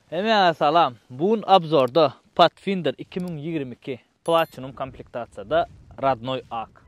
Hemen salam. Bugün abzorda Pathfinder 2022 Platinum komplektatsiyada Radnoy Ak.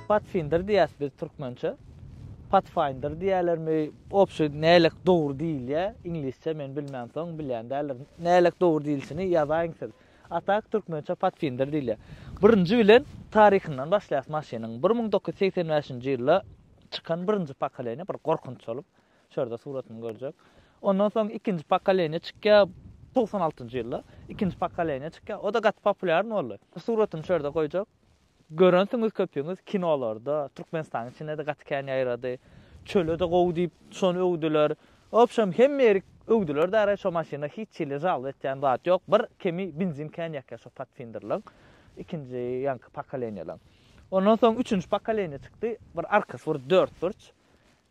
Pathfinder diyas bir Türkmençe. Pathfinder diýerler mi? Opşy nälik dogry diýil ya. İnglisçe men bilmän soň bilýän däler. Nälik dogry diýilsini ýazaýsyň. Atak Türkmençe Pathfinder diýilýär. Birinji bilen tarihinden başlaýas maşynyň 1985-nji ýylda çykan birinji pokoleniýa bir gorkunç bolup, şurada suratyny görjek. Ondan soň ikinji pokoleniýa çykýar 96-njy ýylda. Ikinji pokoleniýa çykýar. O da gat populär boldy. Suratyny şurada goýjak. Görünsüňiz köpüňiz kinolarda, Türkmenistan içinde de gatykany aýrady. Çölde gow diýip şonu öwdüler. Opşam hemmerik öwdüler da şo maşyna hiç çile jal etýän zat ýok. Bir kemi benzin kan ýakar şo Pathfinderlaň. İkinji ýanky pokoleniýalaň. Ondan soň üçüncü pokoleniýa çykdy. Bir arkasy bir 4 burç.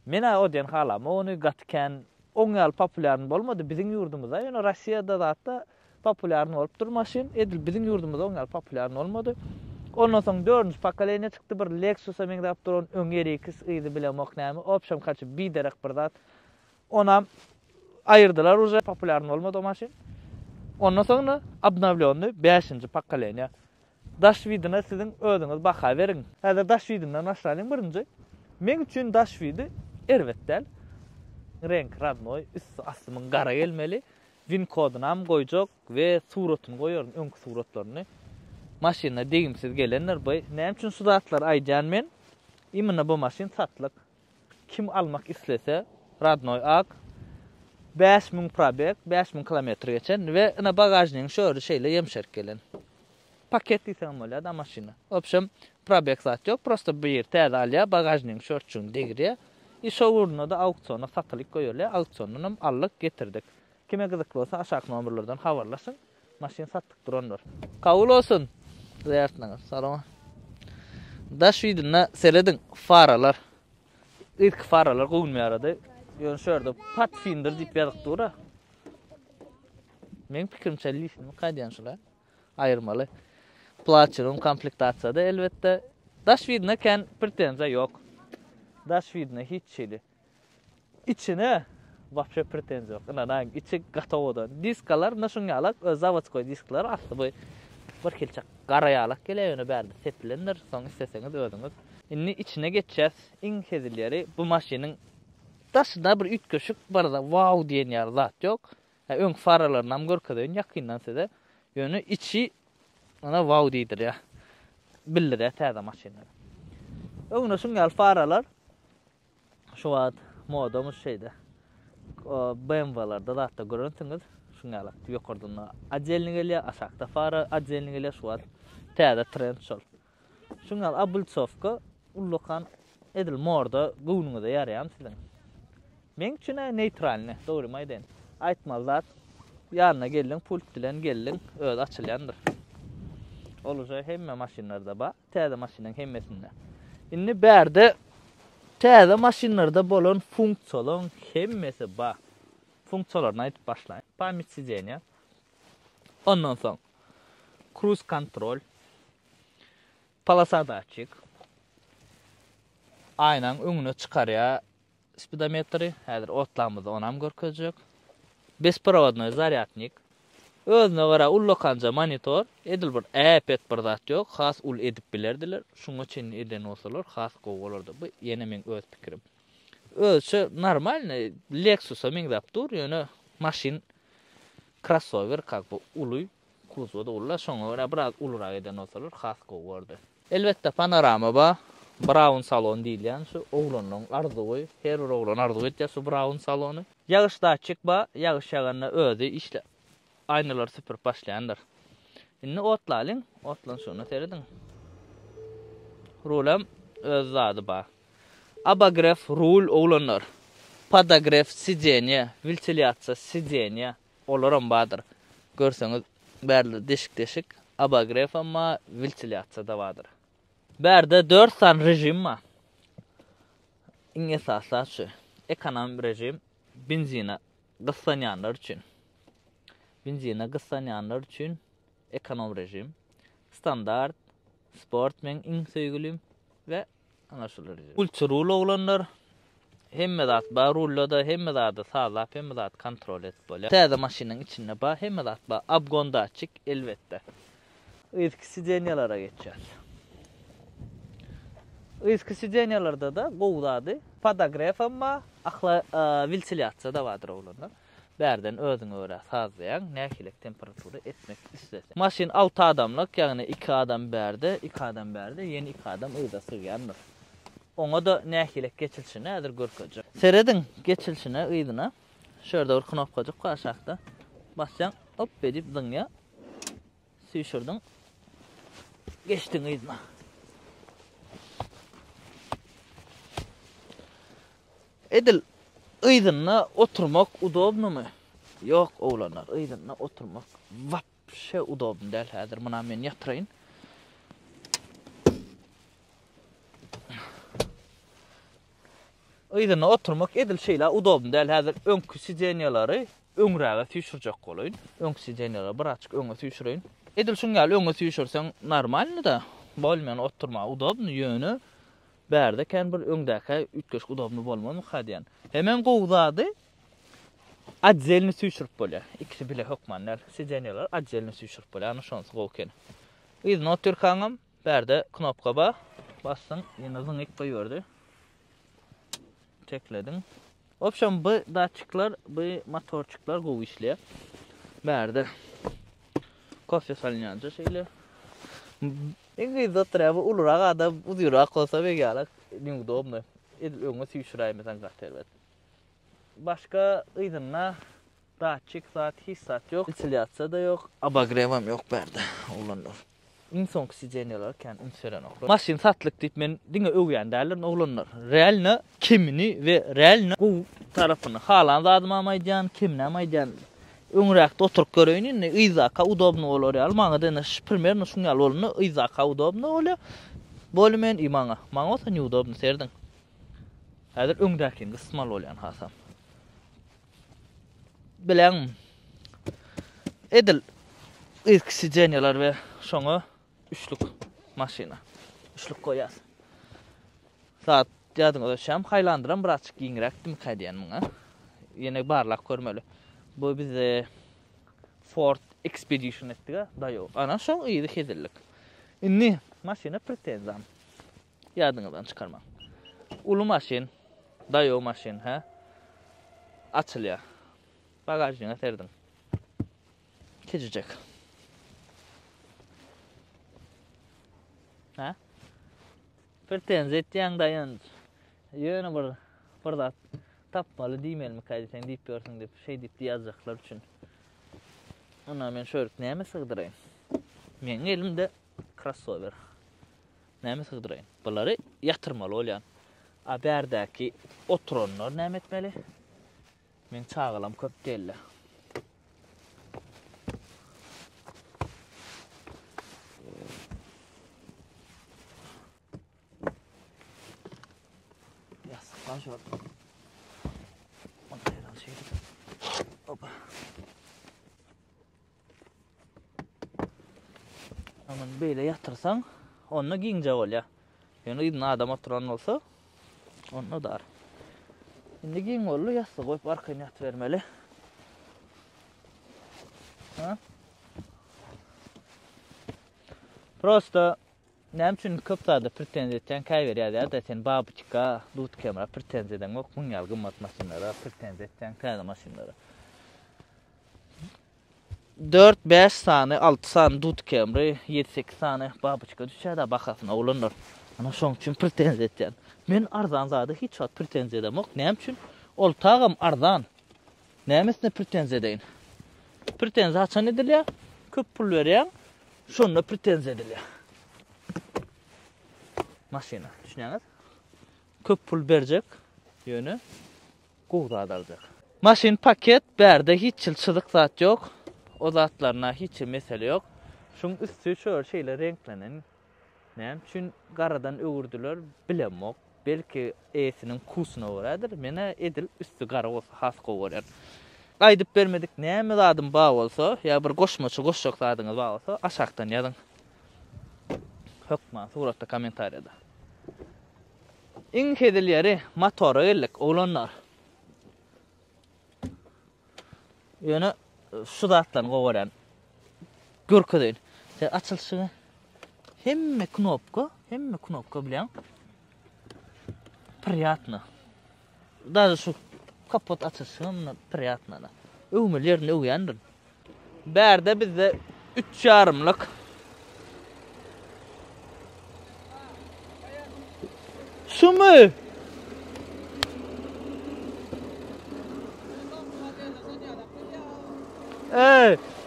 Mena o diýen halam, onu gatykän oňal populär bolmady biziň ýurdumyzda. Ýöne Russiýada da populär bolup durmaşyn. Edil biziň ýurdumyzda oňal populär bolmady. Ondan soň 4-nji pokoleniýa çykdy bir Lexus'a meňdäp duran öňerikis ýygy bilen moknamy. Opşam kaçyp bir derek bir zat. Onam aýyrdylar uje populär bolmady o maşyn. Ondan soň abnawlany 5-nji pokoleniýa. Daşwidyna siziň özüňiz baka beriň. Häzir Daşwidynden başlaýan birinji. Men üçin Daşwidy erwetdäl. Renk Radnoy üstü asmyň gara gelmeli. Win koduny ham goýjak we suratyny goýaryn, öňkü suratlaryny. Maşyna degimsiz gelenler bu. Näme üçin suratlar aýdýan men? Imina bu maşyn satlyk. Kim almak islese Radnoy Ak 5000 probeg, 5000 kilometr geçen we ina bagajnyň şöyle şeýle ýemşerk gelen. Paket diýsem bolýar da maşyna. Opşam probeg zat ýok, prosta bir täze alýa bagajnyň şörtçüň degirýär. Şowurna da auksiona satlyk goýarlar. Auksiondan allyk getirdik. Kime gyzykly bolsa aşağı nomerlerden habarlaşyň. Maşyn satlyk duranlar. Kabul olsun. Ziyartnaňyz. Salam. Daşwidyna seredin faralar. İlk faralar goýulmaýardy. Ýöne şurada Pathfinder diýip ýazykdyra. Men pikirimçe lisini kaýdýan şular. Aýyrmaly. Platinum komplektatsiyada elbetde Daşwidyna kan pretenziýa ýok. Daşwidyna hiç şeýle. İçine wapşe pretenziýa ýok. Ana içi gatowodan. Diskalar naşyňalak zavodskoy disklar asly bu bir kelçek garaýalak geleýär bärde setlenler, soň isteseňiz özüňiz. Inni içine geçýäs. Iň hezilleri bu maşynyň daşynda bir ütköşük barda wow diýen ýer zat ýok. Öň faralaryny ham görkezýän ýakyndan size. Ýöne içi ana wow diýdir ýa. Bildirýär täze maşyna. Öňüne şuňal faralar şu wagt modamyz şeýde. BMW-larda da görünsüňiz. Şuňalak ýokardan ajelni gelýär, aşakda fara ajelni gelýär şu wagt. Täze trend şol. Şuňal abultsovka ullukan edil morda gownuňyza ýaraýan siziň. Men üçin neytralny, dogry maýdan. Aýtmazlar. Ýanyna geldiň, pult bilen geldiň, öz açylýandyr. Olacak hemme maşinlarda ba, täze maşinin hemmesinde. Indi bärde täze maşinlarda bolan funksiýalar hemmesi ba. Funksiýalaryny aýdyp başlaýyn. Pamyat sijeniýa. Ondan soň cruise control, palasa daçyk, aynan öňüne çykarýa speedometri, häzir otlamyzda onam görkezjek. Besprovodnoy zaryadnik, özüne gara ullokanca monitor, edil bir äpet bir zat ýok, has ul edip bilerdiler. Şuňa çyn eden bolsalar has gowy bolardy. Bu ýene men öz pikirim. Özçe normal Lexus'a mingdap dur, ýöne maşin crossover kak bu uluy kuzowda ulla şoňa gara biraz ulura eden bolsalar has gowy boldy. Elbetde panorama ba, Brown salon diýilýän şu oglanyň arzuwy, her bir oglan arzu etýär şu Brown salony. Ýagyşda çykba, ýagyş ýaganda özü işle aynalar süpürüp başlaýandyr. Indi otlalyň, otlan şonu seredin. Rulam öz zady ba. Abograf rul oglanlar. Podograf sijeniýa, ventiliasiýa sijeniýa olaram badyr. Görseňiz bärli deşik abograf amma ventiliasiýa da badyr. Bärde 4 san rejim ma. Iň esasy ekonom rejim benzina gyssanýanlar üçin. Benzina gyssanýanlar üçin ekonom rejim, standart, sport men iň söýgülim we ana şol rejim. Ultrarul oglanlar hemme zat ba rullada hemme zat sazap hemme zat kontrol et bolýar. Täze maşynyň içinde ba hemme zat ba abgonda açyk elbetde. Eski sidenyalara geçýär. Eski sidenyalarda da gowdady podograf amma ventiliasiýa da badyr oglanlar. Bärden özüňe görä sazlayan näkilik temperatury etmek istese. Maşin 6 adamlyk, ýagny 2 adam bärde, 2 adam bärde, ýeni 2 adam ýa sygýandyr. Oňa da näkilik geçilşine häzir görkezjek. Seredin geçilşine ýydyna şurada bir knopkajyk aşakda bassaň, hop edip zyňa süýşürdiň. Geçdiň ýydyna. Edil ýydyna oturmak udobnymy? Ýok oglanlar, ýydyna oturmak wapşe udobny däl. Häzir muna men ýatyraýyn. Ýydyna oturmak edil şeýle udobny däl. Häzir öňkü sidenýalary öňräge süýşürjek bolaýyn. Öňkü sidenýalary bir açyk öňe süýşüreýin. Edil şuňaly öňe süýşürseň normalny da, bolmayan oturmak udobny ýöne bärde kän bir öňdäki ütgeş udobny bolmany hadýan. Hemen gowdady atzelni süýşürip bolýar. İkisi bile hokmanlar, sidenýalar atzelni süýşürip bolýar. Ana şonsy gowken. Ýydyna oturkaňam bärde knopka ba, bassaň ýene zyňyk goýberdi. Çekledin. Opşan bu daçyklar, bu motorçyklar gowy işleýär. Bärde kofe salynýança şeýle. Eňi zatrava uluraga adam uzyrak bolsa begalak ning dobny. Edil öňe süýşüräýmesen gaterlet. Başka ýydyna daçyk zat hissat ýok, ventiliasiýa da ýok, abografam ýok bärde oglanlar. İnson sidenýalar kän ünseren oglan. Maşin satlyk diýip men diňe öwýän däller oglanlar. Realny kimini we realny bu tarapyny halan zadyma maýdan, kimne maýdan. Öňräkde oturup göreýin, ýzaka udobny bolar. Almaňa da primерно şuňal bolany ýzaka udobny bolýar. Bolmen imaňa. Maňa osa ni udobny serdin. Häzir öňdäki gysmal bolýan hasam. Bilen edil eski sidenýalar we şoňa üçlük maşina. Üçlük goýas. Saat ýadyňda şam haýlandyran bir açyk giňrek dim hadýan muňa. Ýene barlak görmeli. Bu bize Ford Expedition etdik da ýok. Ana şoň ýydy hezillik. Indi maşina pretenzam. Ýadyňyzdan çykarma. Ulu maşin, da ýok maşin, ha? Açylýar. Bagajyňa serdin. Keçijek. Ha? Pretenz etýäň daýan. Ýöne bir zat tapmaly diýmelmi kaýdyň diýip ýörsiň diýip şey diýip ýazjaklar üçin. Ona men şöyle näme sygdyraýyn? Men elimde crossover. Näme sygdyraýyn? Bulary ýatyrmaly bolýan. A bärdäki oturanlar näme etmeli? Men çağılam köp delle. Aman böyle yatırsan onunla gince ol ya. Yani idin adam oturan olsa onunla dar. Şimdi giyin ollu yassı koyup arkaya yat vermeli. Ha? Prosto nem üçün köp zada pretenz etsen kay ver ya da sen babuçka dut kamera pretenz eden ok mun yalgın mat maşinlara pretenz etsen kay maşinlara. 4-5 sane 6 sane dut kamera 7-8 sane babuçka düşede bakasın oğlanlar. Ana şoň üçün pretenz etsen. Men arzan zada hiç wat pretenz edem ok. Nem üçün ol tağım arzan. Nämesine pretenz edeyin. Pretenz açan edilýär. Köp pul berýän. Şonda pretenz edilýär. Maşina, düşünýäňiz? Köp pul berjek, ýöne gowda adarjak. Maşin paket berde hiç çylçylyk zat ýok. O zatlaryna hiç mesele ýok. Şoň üstü şol şeýle renklenen. Näme üçin garadan öwürdiler bilemok. Belki esinin kusyna baradyr. Mene edil üstü gara bolsa has gowy. Aýdyp bermedik näme zadym ba bolsa, ya bir goşmaçy goşjak zadyňyz ba bolsa, aşakdan ýazyň. Hökma suratda kommentariýada. Iň hedilýäri motory geldik oglanlar. Ýöne şu zatlaryny gowaran. Görkedeň. Sen açylşyny hemme knopka bilen приятно. Даже şu kapot açılsın приятно da. Öwmelerini öwýändir. Berde bizde 3,5-lık Şumu?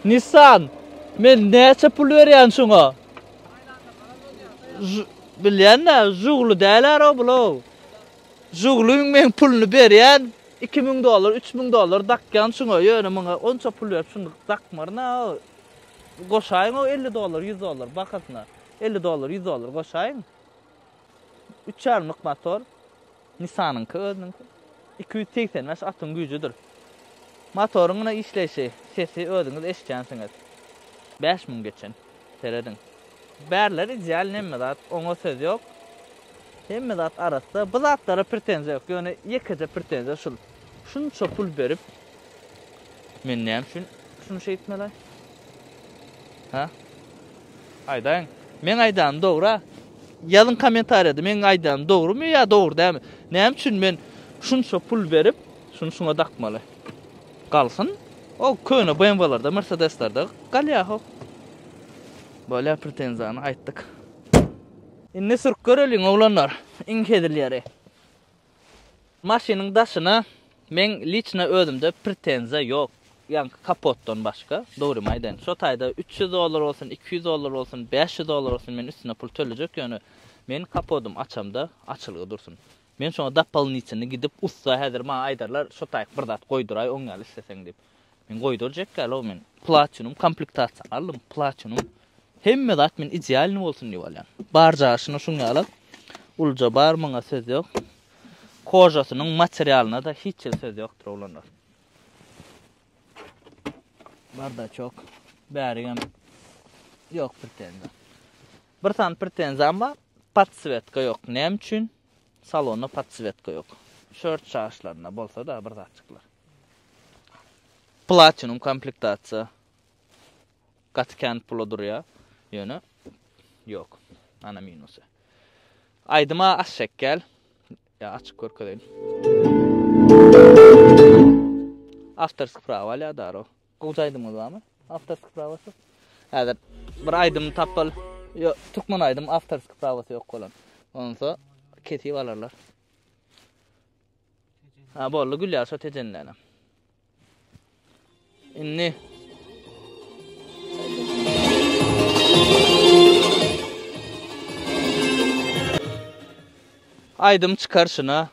Nissan. Men näçe pul berýän şoňa? Bilýän-nä, juglu däler o bulu. Jugluň men pulny berýän $2,000, $3,000 dakkan şoňa ýöne maňa onça pul berip şunu dakmarna. Goşaýyň o $50, $100 bakasyna. $50, $100 goşaýyň. 3,5-lyk motor. Nissanyňky özüňki. 280 atym güýjüdir. Motoruňyna işleşi, sesi özüňiz eşitjänsiňiz. 5.000 geçen serediň. Bärler ideal näme zat, oňa söz ýok. Hemme zat arasynda bu zatlara pretenz ýok. Ýöne ýekede pretenz şul. Şunça pul berip men näme üçin şunu şey etmeli? Ha? Aýdaň. Men aýdam dogry. Ýazyn kommentariýada men aýdam dogrymy ýa dogry dämi? Näme üçin men şunça pul berip şunu dakmaly? Galsın. O köne BMW'larda, Mercedes'larda galýa. Böyle pretenzany aýtdyk. Indi sürk göreliň oglanlar, iň hedilýäri. Maşynyň daşyna men liçna özümde pretenza ýok. Ýani kapotdan başga, dogry maýdan. Şo taýda $300 bolsun, $200 bolsun, $500 bolsun men üstüne pul töljek ýöne men kapodum açamda açylygy dursun. Men şoňa dapalnyçyny gidip ussa häzir ma aýdarlar, şo taýyk bir zat goýduray oňal isteseň diýip. Men goýdurjak gal o men platinum komplektasiýa aldım, platinum. Hemme zat men idealny bolsun diýip alýan. Barjaşyny şoňa alyp, ulja bar maňa söz ýok. Kojasynyň materialyna da hiç söz ýokdur oglanlar. Barda çok bärigem ýok pretenza. Bir san pretenza ama patsvetka ýok. Näme üçin? Salonda patsvetka ýok. Şört şaşlaryna bolsa da bir zat çyklar. Platinum komplektasiýa. Katken pulu durýar. Ýöne ýok. Ana minusy. Aýdyma aşak gel. Ya açyk görkedeň. Авторский право ля даро. Goýaýdym ozamy? Авторский правосy. Häzir bir aýdym tapal. Yo, türkmen aýdym авторский правосy ýok bolan. Onsa ketip alarlar. Ha, bolly gülýär şo tejenlerine. Inni aýdym çykarşyna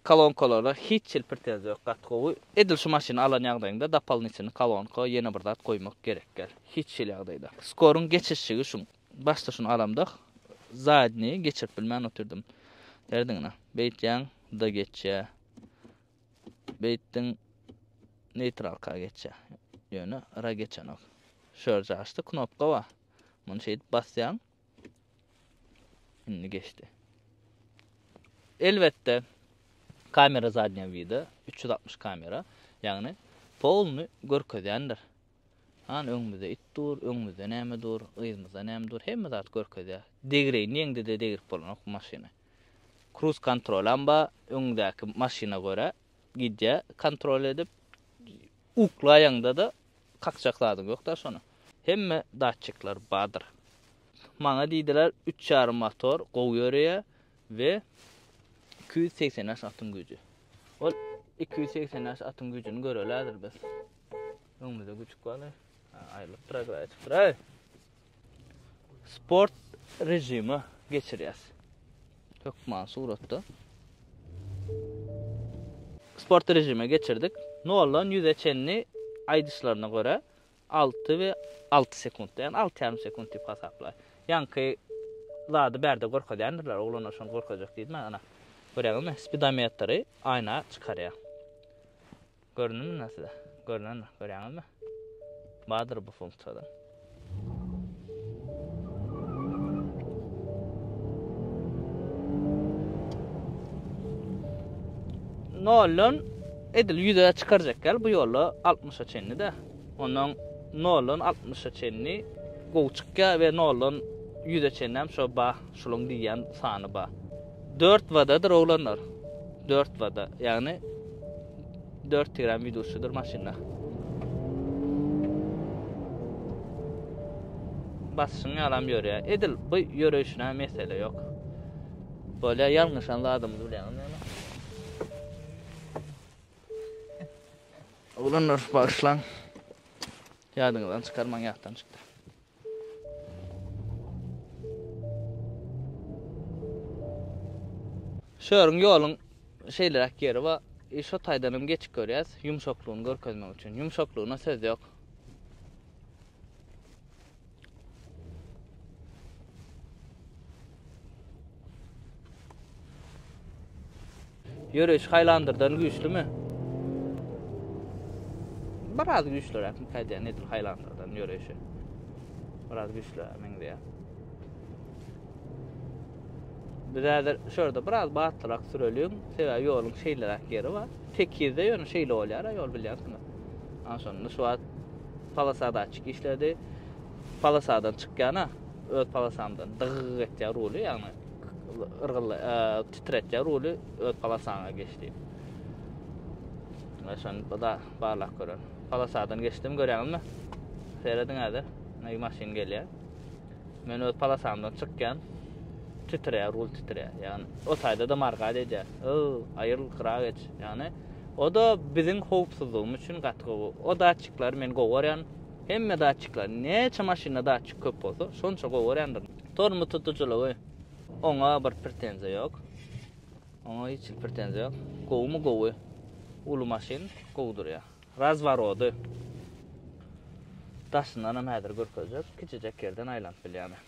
kolonkalara hiç pretenz ýok gatgowy. Edil şu maşyny alan ýagdaýynda dapalnyçyny kolonka ýene bir zat goýmak gerekler. Hiç şeýle ýagdaýda. Skorun geçişçigi şu. Başda şunu alamdyk. Zadny geçirip bilmän oturdum. Derdiňne. Beýtýän da geçýär. Beýtdiň neytralka geçýär. Ýöne ara geçenok. Şöyle açdy knopka var. Bunu basyan. Şimdi geçti. Elbette kamera zadnja video 360 kamera. Yani polnu görkezýändir. Han öňümizde it dur, öňümizde näme dur, ýygymyzda näme dur, hemme zat görkezýär. Degreýin ýeňde de degirip bolan maşyna. Cruise control amba öňdäki maşyna göre gidýär, kontrol edip uklaýanda da kakçakladyň ýokda şonu. Hemme datçyklar badyr. Maňa diýdiler 3,5 motor gowy ve 280 atym gücü. Ol 280 atym gücünü görelädir biz. Öňümizde güçük bar. Aýrylyp durar. Sport rejimi geçirýäs. Tökman suratda. Sport rejime geçirdik. Nolan yüze çenni aýdyşlaryna göre 6 ve 6 sekund, yani 6,5 sekund diýip hasaplar. Ýanky lady berde gorkadýandylar, oglan şonu gorkajak diýdim ana. Göreňizmi? Speedometry aýna çykarýar. Görünümü näsıl? Göreňizmi? Badyr bu funksiýada. Nolan edil yüze çıkaracak gel bu yolla 60'a çenli de. Ondan Nolan 60'a çenli goçukka ve Nolan yüze çennem şo ba şulun diýen sany ba. 4 vadadır oğlanlar. 4 vada yani 4 gram videosudur maşinla. Basışını alam ýörýär. Edil bu ýörüşine mesele yok. Böyle ýalňyş anladymdy bilen. Oğlanlar başlan. Yadyňyzdan çykarmaň ýakdan çykdy. Şörüň ýoluň şeýlerak ýeri we şo taýdanam geçip görýäs, ýumşaklygyny görkezmek üçin. Ýumşaklygyna söz ýok. Ýörüş Highlander'dan güýçlümi? Biraz güýçlürak käýdä nedir Highlander'dan ýörüşi. Biraz güýçlürak meňde. Birazir şurada biraz batlyrak sürelýän, sebäbi ýoluň şeýlerak ýeri bar. Tekizde ýöne şeýle bolýar, ýol bilýärsiňmi? Aşonda şu wagt palasada açyk işledi. Palasadan çykýana, öz palasamdan dıg etýär ruly, ýagny ırgyle titretýär ruly öz palasana geçdi. Aşonda da barlak görür. Palasadan geçdim görýärmi? Seyrediň häzir. Näme maşyn gelýär. Men öz palasamdan çykýan. Titreye, rul titreye. Yani o taýda da marga edýär. Aýryl kıra geç. Yani o da bizim howpsuzlugymyz üçin gatgy. O daçyklar men gowaryan. Hemme daçyklar neçe maşyna daçyk köp bolsa, şonça gowaryandyr. Tormu tutuculugy. Oňa bir pretensiýa ýok. Oňa hiç pretensiýa ýok. Gowmy gowy. Ulu maşyn gowdurýar. Razvarody. Daşyndan hem häzir görkezýär. Kiçijek ýerden aýlanyp bilýärmi.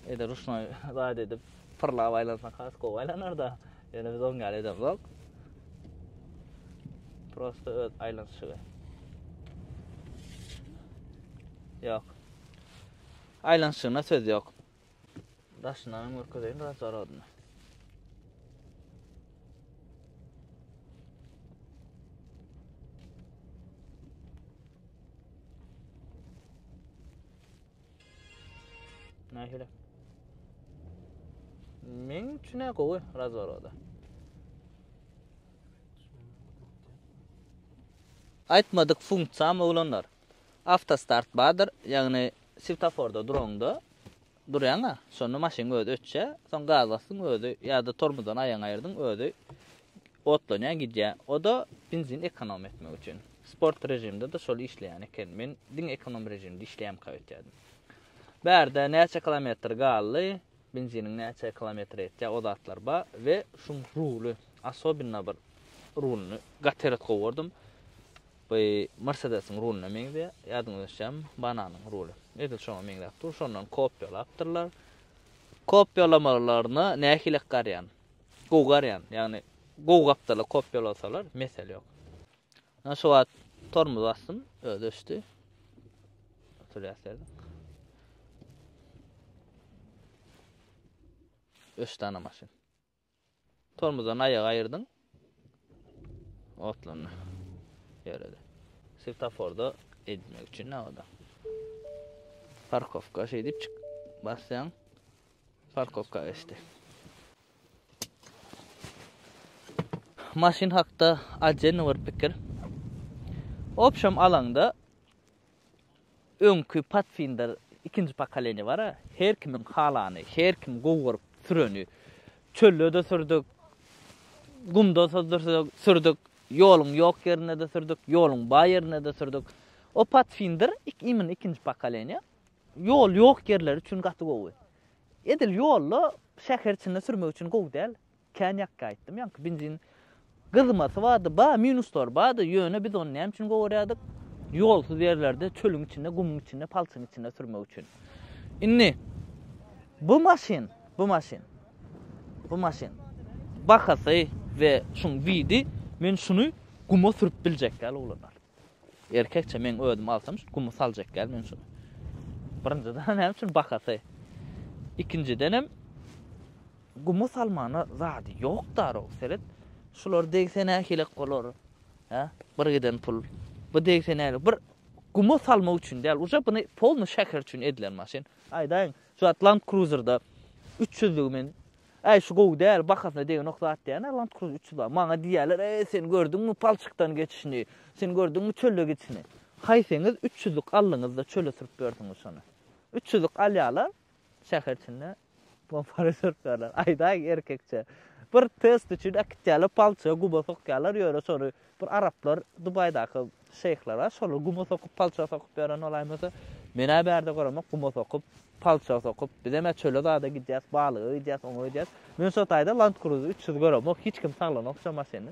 Eder uşna zat edip fırlap aylansa kas kovaýlanar da. Yani biz oňa edip zok. Prosta öz aylanşygy. Ýok. Aylanşygyna söz ýok. Daşyndan görkezýän razaradyny. Nähile? Men üçine gowy razvarada. Aýtmadyk funksiýa bolanlar. Автостарт badyr, ýagny svetoforda duranda durýaňa, şonu maşyn öýde ötse, soň gaz basyň öýde ýa-da tormozdan aýaň aýyrdyň öýde otlanýar gidýär. O da benzin ekonom etmek üçin. Sport rejimde de şol işleýän eken. Men diň ekonom rejimde işleýän käwetýärdim. Berde näçe kilometr gally, benzinin näçe kilometr etýär o zatlar ba we şuň ruly, asobinna bir rulyny gateret gowurdum. Bu Mercedes'in rulyna meňde ýadyňyzda bananyň ruly. Edil şoňa meňde tur, şondan kopýalapdyrlar. Kopýalamalaryny nähile garýan. Gowaryan, ýagny gowgapdylar kopýalasalar mesele ýok. Şu wagt tormoz bastym, ödüşdi. sürýärsiň. 3 tane maşin. Tormozdan ayağa ayırdyň. Otlany. Ýöredi. Svetoforda edilmek üçin näwada. Parkovka şey dip çık. Bassaň. Parkovka geçdi. Maşin hakda ajen bir pikir. Opşam alanda öňkü Pathfinder ikinci pakaleni var ha. Her kimin halany, her kim goýup süreni. Çöllöde sürdük. Gumda sürdük. Yolun yok yerine de sürdük. Yolun bay yerine de sürdük. O Pathfinder ikinci pakaleni. Yol yok yerler üçün gatı gowy. Edil yolla şäher içinde sürmek üçün gowy däl. Kanyak gaýtdym. Ýa-ni benzin gızmasy vardı, minuslar vardı. Ýöne biz onu näme üçin goýardyk? Yolsuz yerlerde, çölün içinde, gumun içinde, palçın içinde sürmek üçün. Inni bu maşin bakasy ve şun vidi men şunu guma sürüp biljek gal olanlar. Erkekçe men ödüm alsam guma saljak gal men şunu. Birinciden näme üçin bakasy. İkinciden hem guma salmana zady ýok daro seret. Şular degsene hilek bolar. Ha? Bir giden pul. Bu degsene bir guma salma üçin däl. Uja bunu polny şäher üçin edilen maşin. Aýdaň, şu Land Cruiser'da 300'lük men şu gowy däl bakasna degen nokta atýan Land Cruiser 300. Maňa diýerler, sen gördüňmi palçykdan geçişini, sen gördüňmi çölle geçişini. Haýsyňyz 300'lük allyňyzda çöle sürüp berdiňiz şonu. 300'lük alýalar şäher içinde kompresör berler. Aýdaň erkekçe. Bir test üçin akitýaly palça guba sokýarlar, ýöre sonra bir araplar Dubaydaky şeýhler var, şolar guba sokup palça sokup beren olaýmasa, men berde goramak guba sokup palça sokup, biz hem çöle da gidýäs, balygy gidýäs, oňa gidýäs. Men şu taýda Land Cruiser 300 goramak hiç kim saglan okşamas seni.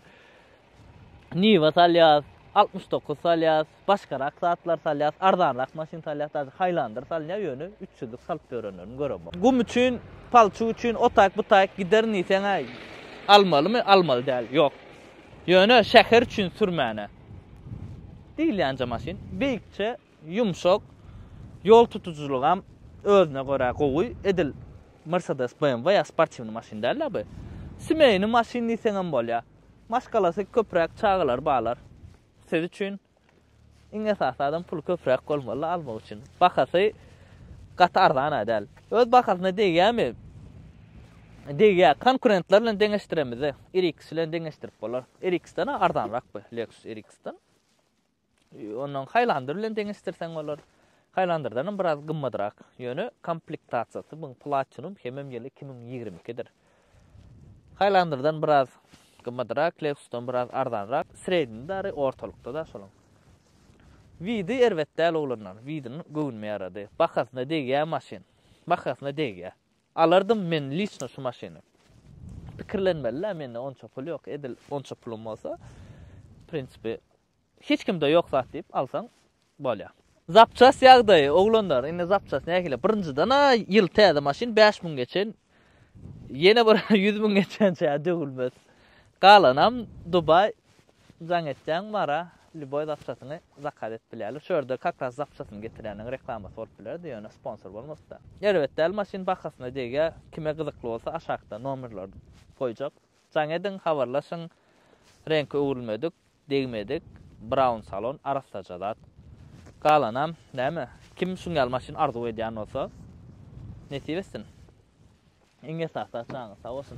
Niva salýas, 69 salýas, başgarak saatlar salýas, ardanrak maşin salýas, Highlander salýar ýöne 300'lük salyp berenlerini goramak. Gum üçin, palça üçin, otak butak gider niýsen almalymy? Almaly däl. Ýok. Ýöne şäher üçin sürmäne. Diýil ýanca maşin. Beýikçe, ýumşak, ýol tutuculuğam özüne göre gowy edil. Mercedes, BMW ýa sportiwny maşin däl bu. Simeyni maşin niýsen hem bolýar. Maşgalasy köprek çağılar balar. Siz üçin iň esasadan pul köprek bolmaly almak üçin. Bakasy gatardan däl. Öz bakasyna degýärmi? Degýär, konkurentler bilen deňeşdiremiz. RX bilen deňeşdirip bolar. RX-den ardanrak bu, Lexus RX-den. Onuň Highlander bilen deňeşdirseň bolar. Highlander'dan biraz gymmadrak. Ýöne komplektasiýasy bu Platinum hemem ýyly 2022-dir. Highlander'dan biraz gymmadrak, Lexus'dan biraz ardanrak, sredinde ortalykda da şolaň. Vidi erwetdäl olanlar, vidini göwnmeýärdi. Bakasyna degýär maşin. Bakasyna degýär. Alardım men lisno şu maşini. Pikirlenmeli mende onça pul ýok. Edil onça pulum bolsa, prinsipi hiç kimde ýok zat diýip alsaň bolýar. Zapças ýagdaýy oglanlar, indi zapças näkile birinciden ýyl täze maşin 5000 geçen. Ýene bir 100.000 geçençe dögülmez. Galanam Dubai jaňetden mara Liboy zapçasyny zakat etbilýärler. Şurada kakras zapçasyny getiräniň reklamasy bolup bilerdi, ýöne sponsor bolmasda. Elbetde maşin bakasyna dege kime gyzykly bolsa aşagda nomerler goýjak. Jaňeden habarlaşyň, renk öwrülmedik, degmedik. Brown salon arastajadat. Galanam, näme? Kim şuňal maşin arzu edýän bolsa, netip etsin. Iňe sağ olsun.